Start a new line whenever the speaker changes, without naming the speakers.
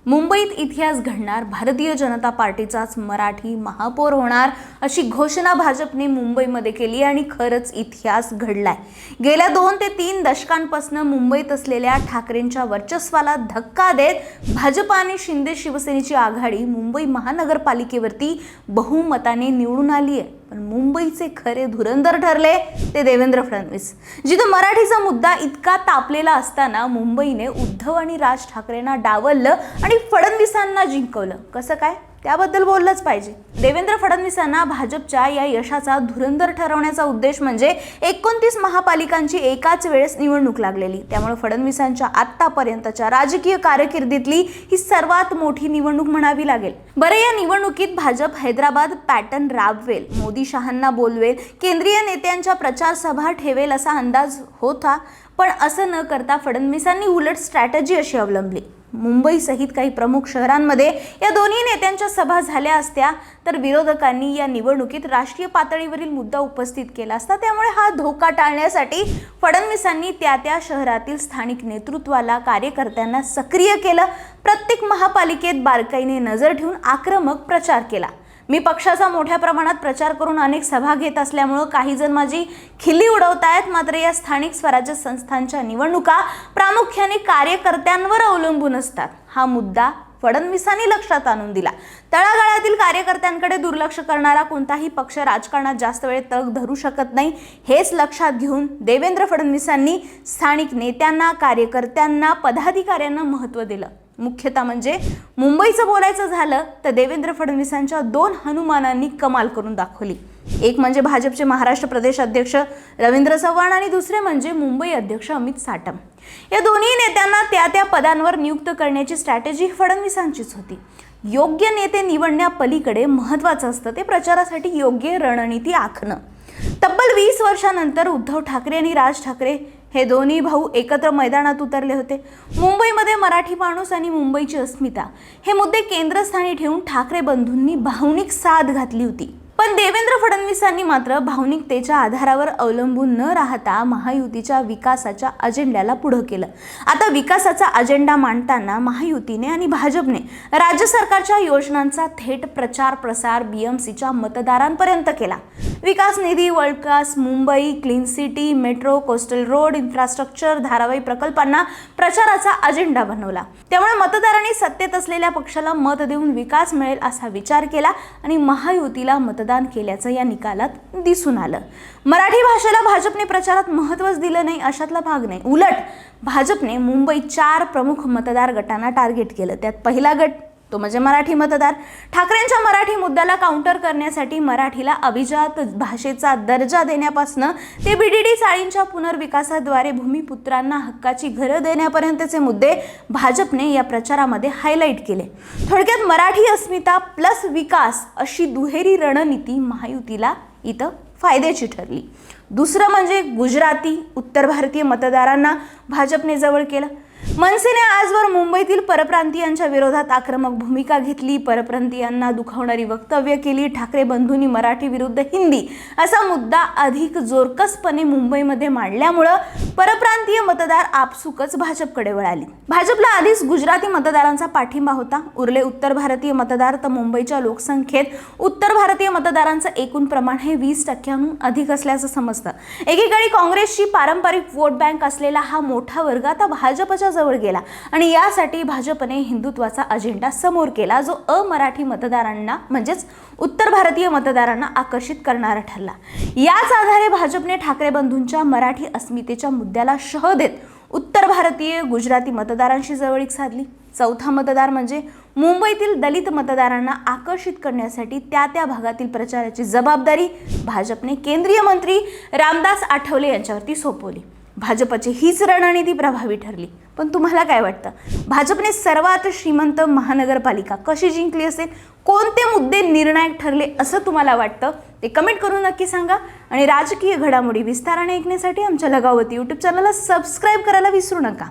मुंबईत इतिहास घडणार, भारतीय जनता पार्टीचाच मराठी महापौर होणार अशी घोषणा भाजपने मुंबईमध्ये केली आणि खरंच इतिहास घडलाय। गेल्या 2 ते 3 दशकांपासून मुंबईत असलेल्या ठाकरेंच्या वर्चस्वाला धक्का देत भाजप आणि शिंदे शिवसेनेची आघाडी मुंबई महानगरपालिकेवरती बहुमताने निवडून आली आहे। पण मुंबईचे खरे धुरंधर ठरले ते देवेंद्र फडणवीस। जिथे मराठीचा मुद्दा इतका तापलेला असताना मुंबईने उद्धव आणि राज ठाकरेंना डावललं आणि फडणवीसांना जिंकवलं। कसं काय त्याबद्दल बोललंच पाहिजे। देवेंद्र फडणवीसांना भाजपच्या या यशाचा धुरंधर ठरवण्याचा उद्देश म्हणजे 29 महापालिकांची एकाच वेळेस निवडणूक लागलेली। त्यामुळे फडणवीसांच्या आतापर्यंतच्या राजकीय कारकिर्दीतली ही सर्वात मोठी निवडणूक म्हणावी लागेल। बरं, या निवडणुकीत भाजप हैदराबाद पॅटर्न राबवेल, मोदी शहांना बोलवेल, केंद्रीय नेत्यांच्या प्रचार सभा ठेवेल असा अंदाज होता। पण असं न करता फडणवीसांनी उलट स्ट्रॅटेजी अशी अवलंबली। मुंबई सहित काही प्रमुख शहरांमध्ये या दोन्ही नेत्यांच्या सभा झाल्या असत्या तर विरोधकांनी या निवडणुकीत राष्ट्रीय पातळीवरील मुद्दा उपस्थित केला असता। त्यामुळे हा धोका टाळण्यासाठी फडणवीसांनी त्या शहरातील स्थानिक नेतृत्वाला, कार्यकर्त्यांना सक्रिय केलं। प्रत्येक महापालिकेत बारकाईने नजर ठेवून आक्रमक प्रचार केला। मी पक्षाचा मोठ्या प्रमाणात प्रचार करून अनेक सभा घेत असल्यामुळे काही जण माझी खिल्ली उडवतायत, मात्र या स्थानिक स्वराज्य संस्थांच्या निवडणुका प्रामुख्याने कार्यकर्त्यांवर अवलंबून असतात। हा मुद्दा फडणवीसांनी लक्षात आणून दिला। तळागाळातील कार्यकर्त्यांकडे दुर्लक्ष करणारा कोणताही पक्ष राजकारणात जास्त वेळ तग धरू शकत नाही। हेच लक्षात घेऊन देवेंद्र फडणवीसांनी स्थानिक नेत्यांना, कार्यकर्त्यांना, पदाधिकाऱ्यांना महत्त्व दिलं। मुख्यतः म्हणजे मुंबईचं बोलायचं झालं तर देवेंद्र फडणवीसांच्या 2 हनुमानांनी कमाल करून दाखवली। एक म्हणजे भाजपचे महाराष्ट्र प्रदेश अध्यक्ष रवींद्र चव्हाण आणि दुसरे म्हणजे मुंबई अध्यक्ष अमित साटम। या दोन्ही नेत्यांना त्या पदांवर नियुक्त करण्याची स्ट्रॅटेजी फडणवीसांचीच होती। योग्य नेते निवडण्यापलीकडे महत्त्वाचं असतं ते प्रचारासाठी योग्य रणनीती आखणं। तब्बल 20 वर्षांनंतर उद्धव ठाकरे आणि राज ठाकरे हे दोन्ही भाऊ एकत्र मैदानात उतरले होते। मुंबईमध्ये मराठी माणूस आणि मुंबईची अस्मिता हे मुद्दे केंद्रस्थानी ठेवून ठाकरे बंधूंनी भावनिक साथ घातली होती। पण देवेंद्र फडणवीसांनी मात्र भावनिकतेच्या आधारावर अवलंबून न राहता महायुतीच्या विकासाच्या अजेंड्याला पुढे केलं। आता विकासाचा अजेंडा मांडताना महायुतीने आणि भाजपने राज्य सरकारच्या योजनांचा थेट प्रचार प्रसार बीएमसीच्या मतदारांपर्यंत केला। विकास निधी, world class Mumbai, clean city, metro, coastal road, infrastructure, Dharavi प्रकल्पांना प्रचाराचा अजेंडा बनवला। त्यामुळे मतदारांनी सत्तेत असलेल्या पक्षाला मत देऊन विकास मिळेल असा विचार केला आणि महायुतीला मतदान केल्याचं या निकालात दिसून आलं। मराठी भाषेला भाजपने प्रचारात महत्त्वच दिलं नाही अशातला भाग नाही। उलट भाजपने मुंबईत 4 प्रमुख मतदार गटांना टार्गेट केलं। त्यात पहिला गट तो म्हणजे मराठी मतदार। ठाकरेंच्या मराठी मुद्द्याला काउंटर करण्यासाठी मराठीला अभिजात भाषेचा दर्जा देण्यापासून ते बीडीडी चाळींच्या पुनर्विकासाद्वारे भूमिपुत्रांना हक्काची घरं देण्यापर्यंतचे मुद्दे भाजपने या प्रचारामध्ये हायलाईट केले। थोडक्यात मराठी अस्मिता प्लस विकास अशी दुहेरी रणनीती महायुतीला इथं फायद्याची ठरली। दुसरं म्हणजे गुजराती, उत्तर भारतीय मतदारांना भाजपने जवळ केलं। मनसेने आजवर मुंबईतील परप्रांतीयांच्या विरोधात आक्रमक भूमिका घेतली, परप्रांतीयांना दुखावणारी वक्तव्य केली। ठाकरे बंधूंनी मराठी विरुद्ध हिंदी असा मुद्दा अधिक जोरकसपणे मुंबईमध्ये मांडल्यामुळे परप्रांतीय मतदार आपसुकच भाजपकडे वळाले। भाजपला आधीच गुजराती मतदारांचा पाठिंबा होता। उरले उत्तर भारतीय मतदार तर मुंबईच्या लोकसंख्येत उत्तर भारतीय मतदारांचं एकूण प्रमाण हे 20% अधिक असल्याचं समजतं। एकेकाळी काँग्रेसची पारंपरिक वोट बँक असलेला हा मोठा वर्ग आता भाजपच्या जवळ गेला आणि यासाठी भाजपने हिंदुत्वाचा अजेंडा समोर केला, जो अमराठी मतदारांना म्हणजेच उत्तर भारतीय मतदारांना आकर्षित करणारा ठरला। याच आधारे भाजपने ठाकरे बंधूंच्या मराठी अस्मितेच्या मुद्द्याला शह देत उत्तर भारतीय, गुजराती मतदारांशी जवळीक साधली। चौथा मतदार म्हणजे मुंबईतील दलित मतदारांना आकर्षित करण्यासाठी त्या भागातील प्रचाराची जबाबदारी भाजपने केंद्रीय मंत्री रामदास आठवले यांच्यावरती सोपवली। भाजपची हीच रणनीती प्रभावी ठरली। पण तुम्हाला काय वाटतं, भाजपने सर्वात श्रीमंत महानगरपालिका कशी जिंकली असेल? कोणते मुद्दे निर्णायक ठरले असं तुम्हाला वाटतं? ते कमेंट करून नक्की सांगा आणि राजकीय घडामोडी विस्ताराने ऐकण्यासाठी आमच्या लगावती YouTube चॅनलला सबस्क्राईब करायला विसरू नका।